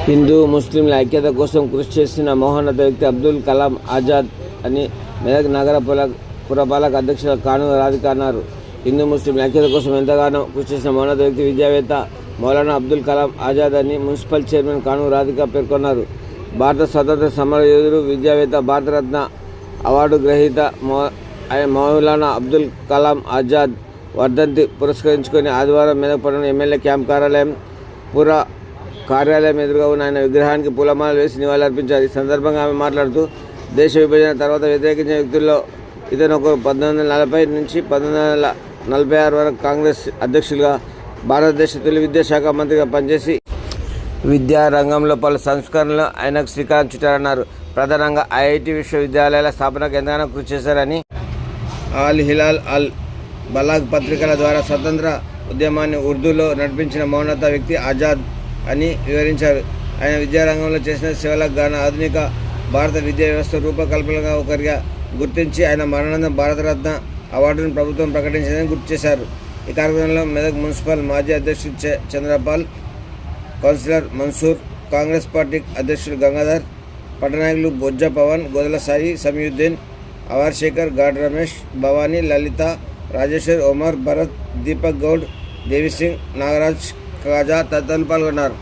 హిందూ ముస్లింల ఐక్యత కోసం కృషి చేసిన మహోన్నత వ్యక్తి అబ్దుల్ కలాం ఆజాద్ అని మెదక్ నగర పురపాలక అధ్యక్షులు కానూరు రాధిక అన్నారు. హిందూ ముస్లింల ఐక్యత కోసం ఎంతగానో కృషి చేసిన మహోన్నత వ్యక్తి విద్యావేత్త మౌలానా అబ్దుల్ కలాం ఆజాద్ అని మున్సిపల్ చైర్మన్ కానూరు రాధిక పేర్కొన్నారు. భారత స్వాతంత్ర సమర యోధుడు, విద్యావేత్త, భారతరత్న అవార్డు గ్రహీత మౌలానా అబ్దుల్ కలాం ఆజాద్ వర్ధంతి పురస్కరించుకొని ఆదివారం మెదక్ పట్టణ ఎమ్మెల్యే క్యాంప్ కార్యాలయం ఎదురుగా ఉన్న ఆయన విగ్రహానికి పూలమాలలు వేసి నివాళులర్పించారు. ఈ సందర్భంగా ఆమె మాట్లాడుతూ, దేశ విభజన తర్వాత వ్యతిరేకించిన వ్యక్తుల్లో ఇతను ఒకరు. 1940 నుంచి 1946 వరకు కాంగ్రెస్ అధ్యక్షులుగా, భారతదేశ తొలి విద్యాశాఖ మంత్రిగా పనిచేసి విద్యా రంగంలో పలు సంస్కరణలు ఆయనకు శ్రీకారం చుట్టారన్నారు. ప్రధానంగా ఐఐటి విశ్వవిద్యాలయాల స్థాపనకు ఎంతగానో కృషి చేశారని, అల్ హిలాల్, అల్ బలాగ్ పత్రికల ద్వారా స్వతంత్ర ఉద్యమాన్ని ఉర్దూలో నడిపించిన మహోన్నత వ్యక్తి ఆజాద్ అని వివరించారు. ఆయన విద్యారంగంలో చేసిన సేవలకు గాను ఆధునిక భారత విద్యా వ్యవస్థ రూపకల్పనగా ఒకరిగా గుర్తించి ఆయన మరణానంతరం భారతరత్న అవార్డును ప్రభుత్వం ప్రకటించిందని గుర్తు చేశారు. ఈ కార్యక్రమంలో మెదక్ మున్సిపల్ మాజీ అధ్యక్షుడు చంద్రపాల్, కౌన్సిలర్ మన్సూర్, కాంగ్రెస్ పార్టీ అధ్యక్షుడు గంగాధర్, పట్టనాయకులు బొజ్జ పవన్, గోదల సాయి, సమీయుద్దీన్, అవార్ శేఖర్, గాడ్ రమేష్, భవానీ, లలిత, రాజేశ్వర్, ఒమర్, భరత్, దీపక్ గౌడ్, దేవిసింగ్, నాగరాజ్, ఖాజా తదితరులు పాల్గొన్నారు.